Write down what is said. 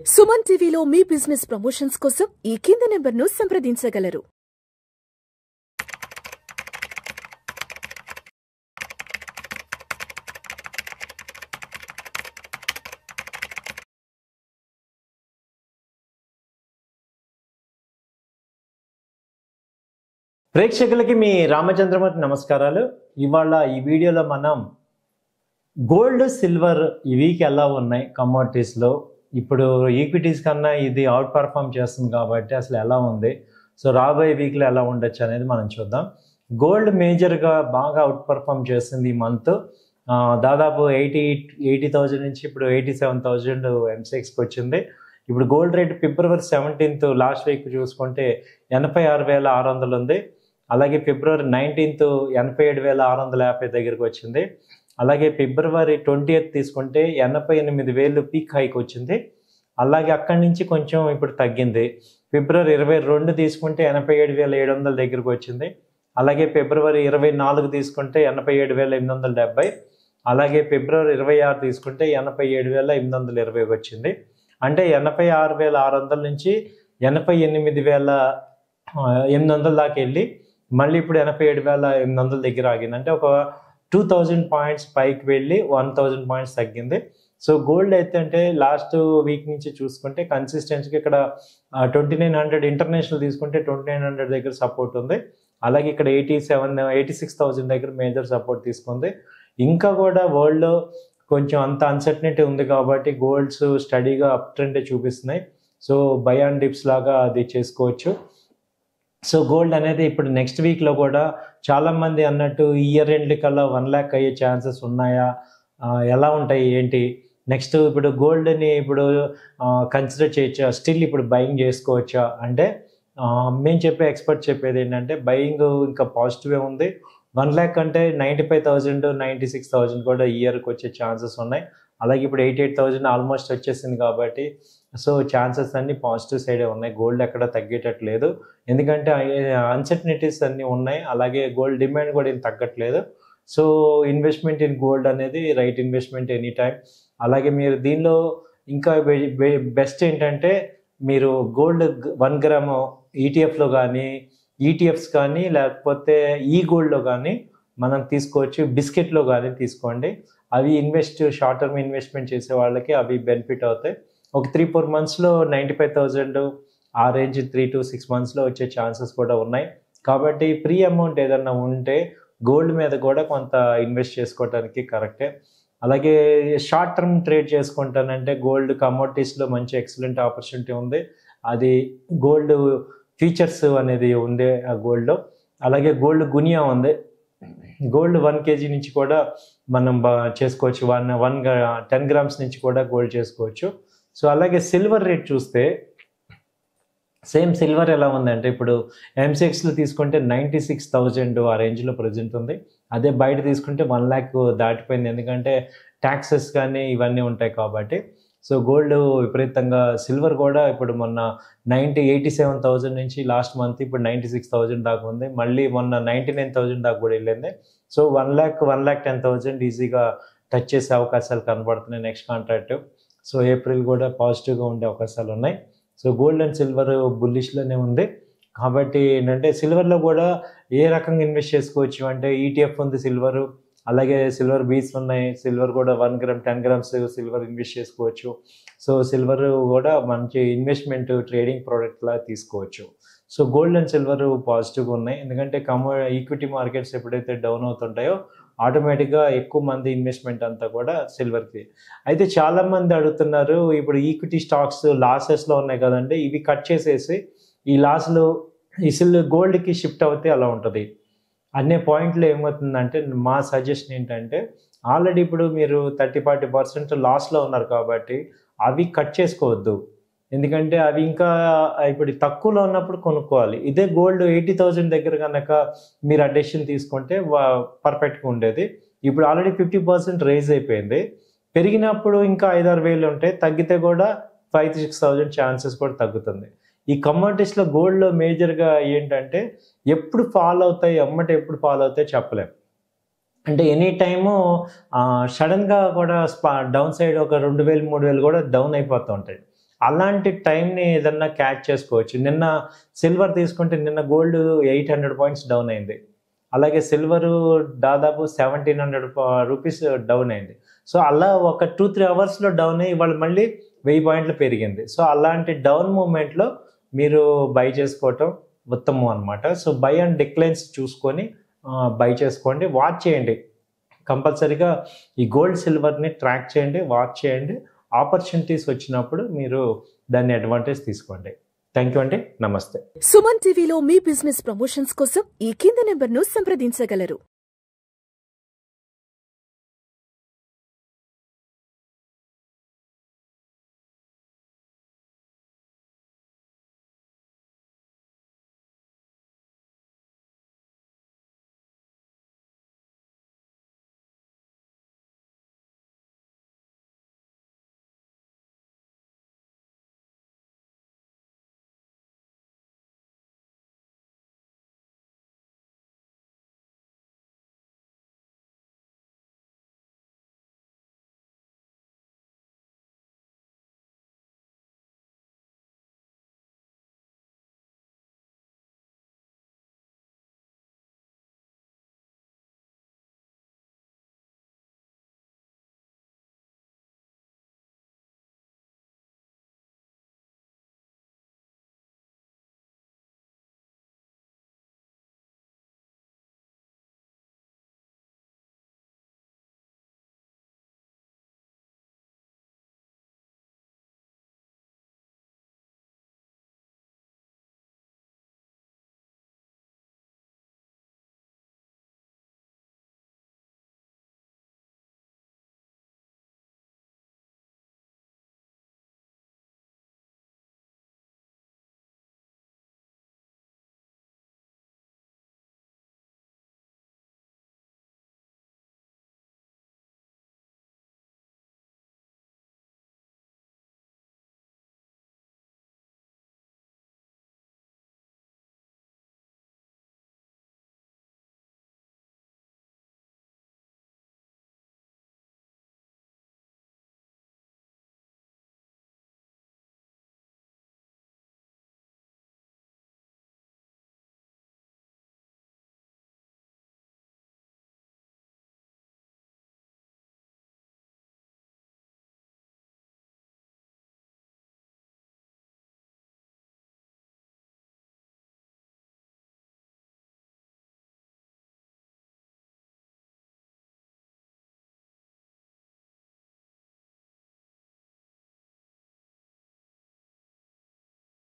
సుమన్ టీవీలో మీ business promotions కోసం ఈ కింది నెంబర్ను సంప్రదించగలరు. ప్రేక్షకులకి మీ రామచంద్రమూర్తి నమస్కారాలు. ఇవాళ ఈ వీడియోలో మనం గోల్డ్ సిల్వర్ ఈ వీక్ ఎలా ఉన్నాయి కమోడిటీస్లో, ఇప్పుడు ఈక్విటీస్ కన్నా ఇది అవుట్ పర్ఫామ్ చేస్తుంది కాబట్టి అసలు ఎలా ఉంది, సో రాబోయే వీక్లో ఎలా ఉండొచ్చు అనేది మనం చూద్దాం. గోల్డ్ మేజర్గా బాగా అవుట్ పర్ఫామ్ చేస్తుంది ఈ మంత్. దాదాపు 80,000 నుంచి ఇప్పుడు 87,000 ఎంసెక్స్కి వచ్చింది. ఇప్పుడు గోల్డ్ రేట్ ఫిబ్రవరి 17th లాస్ట్ వీక్ చూసుకుంటే 86,600 ఉంది. అలాగే ఫిబ్రవరి 19th 87,650 దగ్గరికి వచ్చింది. అలాగే ఫిబ్రవరి 20th తీసుకుంటే 88,000 పీక్ హైక్ వచ్చింది. అలాగే అక్కడి నుంచి కొంచెం ఇప్పుడు తగ్గింది. ఫిబ్రవరి 22 తీసుకుంటే 87,700 దగ్గరికి వచ్చింది. అలాగే ఫిబ్రవరి 24 తీసుకుంటే 87,870. అలాగే ఫిబ్రవరి 26 తీసుకుంటే 87,820 వచ్చింది. అంటే 86,600 నుంచి 88,800 దాకా వెళ్ళి మళ్ళీ ఇప్పుడు 87,800 దగ్గర ఆగింది. అంటే ఒక 2000 పాయింట్స్ పైకి వెళ్ళి 1000 పాయింట్స్ తగ్గింది. సో గోల్డ్ అయితే అంటే లాస్ట్ వీక్ నుంచి చూసుకుంటే కన్సిస్టెన్సీగా ఇక్కడ 2900 ఇంటర్నేషనల్ తీసుకుంటే 2900 దగ్గర సపోర్ట్ ఉంది. అలాగే ఇక్కడ 86,000 దగ్గర మేజర్ సపోర్ట్ తీసుకుంది. ఇంకా కూడా వరల్డ్లో కొంచెం అంత అన్సర్టనిటీ ఉంది కాబట్టి గోల్డ్స్ స్టడీగా అప్ ట్రెండే చూపిస్తున్నాయి. సో బై అండ్ డిప్స్ లాగా అది చేసుకోవచ్చు. సో గోల్డ్ అనేది ఇప్పుడు నెక్స్ట్ వీక్లో కూడా చాలామంది అన్నట్టు ఇయర్ ఎండ్ కల్లా 1 lakh అయ్యే ఛాన్సెస్ ఉన్నాయా, ఎలా ఉంటాయి ఏంటి, నెక్స్ట్ ఇప్పుడు గోల్డ్ని ఇప్పుడు కన్సిడర్ చేయొచ్చా, స్టిల్ ఇప్పుడు బయింగ్ చేసుకోవచ్చా అంటే మేము చెప్పే ఎక్స్పర్ట్ చెప్పేది ఏంటంటే బయింగ్ ఇంకా పాజిటివే ఉంది. 1 lakh అంటే 95,000 96,000 కూడా ఇయర్కి వచ్చే ఛాన్సెస్ ఉన్నాయి. అలాగే ఇప్పుడు 88,000 ఆల్మోస్ట్ వచ్చేసింది కాబట్టి సో ఛాన్సెస్ అన్నీ పాజిటివ్ సైడే ఉన్నాయి. గోల్డ్ ఎక్కడ తగ్గేటట్లేదు, ఎందుకంటే అన్సర్టనిటీస్ అన్నీ ఉన్నాయి. అలాగే గోల్డ్ డిమాండ్ కూడా ఏం తగ్గట్లేదు. సో ఇన్వెస్ట్మెంట్ ఇన్ గోల్డ్ అనేది రైట్ ఇన్వెస్ట్మెంట్ ఎనీ టైం. అలాగే మీరు దీనిలో ఇంకా బెస్ట్ ఏంటంటే మీరు గోల్డ్ 1 గ్రామ్ ఈటీఎఫ్లో కానీ ఈటీఎఫ్స్ కానీ లేకపోతే ఈ గోల్డ్లో కానీ మనం తీసుకోవచ్చు. బిస్కెట్లో కానీ తీసుకోండి. అవి షార్ట్ టర్మ్ ఇన్వెస్ట్మెంట్ చేసే వాళ్ళకి అవి బెనిఫిట్ అవుతాయి. ఒక 3-4 monthsలో 95,000 ఆ రేంజ్ 3 to 6 monthsలో వచ్చే ఛాన్సెస్ కూడా ఉన్నాయి. కాబట్టి ప్రీ అమౌంట్ ఏదన్నా ఉంటే గోల్డ్ మీద కూడా కొంత ఇన్వెస్ట్ చేసుకోవడానికి కరెక్టే. అలాగే షార్ట్ టర్మ్ ట్రేడ్ చేసుకుంటానంటే గోల్డ్ కమోడిటీస్లో మంచి ఎక్సలెంట్ ఆపర్చునిటీ ఉంది. అది గోల్డ్ ఫీచర్స్ అనేది ఉంది ఆ గోల్డ్లో. అలాగే గోల్డ్ గునియా ఉంది. గోల్డ్ 1 kg నుంచి కూడా మనం చేసుకోవచ్చు. 10 grams నుంచి కూడా గోల్డ్ చేసుకోవచ్చు. సో అలాగే సిల్వర్ రేట్ చూస్తే సేమ్ సిల్వర్ ఎలా ఉందంటే ఇప్పుడు ఎంసెక్స్లో తీసుకుంటే 96,000 ఆ రేంజ్లో ప్రజెంట్ ఉంది. అదే బయట తీసుకుంటే 1 lakh దాటిపోయింది, ఎందుకంటే ట్యాక్సెస్ కానీ ఇవన్నీ ఉంటాయి కాబట్టి. సో గోల్డ్ విపరీతంగా, సిల్వర్ కూడా ఇప్పుడు మొన్న 87,000 నుంచి లాస్ట్ మంత్ ఇప్పుడు 96,000 దాకా ఉంది. మళ్ళీ మొన్న 99,000 దాకా కూడా వెళ్ళింది. సో 1,10,000 ఈజీగా టచ్ చేసే అవకాశాలు కనబడుతున్నాయి నెక్స్ట్ కాంట్రాక్ట్. సో ఏప్రిల్ కూడా పాజిటివ్గా ఉండే అవకాశాలు ఉన్నాయి. సో గోల్డ్ అండ్ సిల్వర్ బుల్లిష్లోనే ఉంది. కాబట్టి ఏంటంటే సిల్వర్లో కూడా ఏ రకంగా ఇన్వెస్ట్ చేసుకోవచ్చు అంటే ఈటీఎఫ్ ఉంది సిల్వరు, అలాగే సిల్వర్ బీస్ ఉన్నాయి. సిల్వర్ కూడా 1 గ్రామ్ 10 grams సిల్వర్ ఇన్వెస్ట్ చేసుకోవచ్చు. సో సిల్వర్ కూడా మంచి ఇన్వెస్ట్మెంట్ ట్రేడింగ్ ప్రోడక్ట్ లా తీసుకోవచ్చు. సో గోల్డ్ అండ్ సిల్వర్ పాజిటివ్గా ఉన్నాయి, ఎందుకంటే ఈక్విటీ మార్కెట్స్ ఎప్పుడైతే డౌన్ అవుతుంటాయో ఆటోమేటిక్గా ఎక్కువ మంది ఇన్వెస్ట్మెంట్ అంతా కూడా సిల్వర్కి. అయితే చాలామంది అడుగుతున్నారు, ఇప్పుడు ఈక్విటీ స్టాక్స్ లాసెస్లో ఉన్నాయి కదండి, ఇవి కట్ చేసేసి ఈ లాస్లు గోల్డ్కి షిఫ్ట్ అవుతే అలా ఉంటుంది అనే పాయింట్లో ఏమవుతుందంటే మా సజెషన్ ఏంటంటే ఆల్రెడీ ఇప్పుడు మీరు 30-40% లాస్లో ఉన్నారు కాబట్టి అవి కట్ చేసుకోవద్దు. ఎందుకంటే అవి ఇంకా ఇప్పుడు తక్కువలో ఉన్నప్పుడు కొనుక్కోవాలి. ఇదే గోల్డ్ 80,000 దగ్గర కనుక మీరు ఆ డెసిషన్ తీసుకుంటే పర్ఫెక్ట్గా ఉండేది. ఇప్పుడు ఆల్రెడీ 50% రైజ్ అయిపోయింది. పెరిగినప్పుడు ఇంకా 5-6 వేలు ఉంటాయి, తగ్గితే కూడా 5,000-6,000 ఛాన్సెస్ కూడా తగ్గుతుంది. ఈ కమోడిటీస్లో గోల్డ్లో మేజర్గా ఏంటంటే ఎప్పుడు ఫాలో అవుతాయి, ఎప్పుడు ఫాలో అవుతాయి చెప్పలేం. అంటే ఎనీ టైము సడన్గా కూడా డౌన్ సైడ్ ఒక 2,000-3,000 కూడా డౌన్ అయిపోతూ ఉంటాయి. అలాంటి టైంని ఏదన్నా క్యాచ్ చేసుకోవచ్చు. నిన్న సిల్వర్ తీసుకుంటే నిన్న గోల్డ్ 800 పాయింట్స్ డౌన్ అయింది. అలాగే సిల్వరు దాదాపు 1700 రూపీస్ డౌన్ అయింది. సో అలా ఒక 2-3 అవర్స్లో డౌన్ అయ్యి ఇవాళ మళ్ళీ 1000 పాయింట్లు పెరిగింది. సో అలాంటి డౌన్ మూమెంట్లో మీరు బై చేసుకోవటం ఉత్తమం అనమాట. సో బై అండ్ డిక్లైన్స్ చూసుకొని బై చేసుకోండి. వాచ్ చేయండి, కంపల్సరీగా ఈ గోల్డ్ సిల్వర్ని ట్రాక్ చేయండి, వాచ్ చేయండి. ఆపర్చునిటీస్ వచ్చినప్పుడు మీరు దాన్ని అడ్వాంటేజ్ తీసుకోండి. థ్యాంక్ యూ అండి, నమస్తే. సుమన్ టీవీలో మీ బిజినెస్ ప్రమోషన్స్ కోసం ఈ కింది నెంబర్ను సంప్రదించగలరు.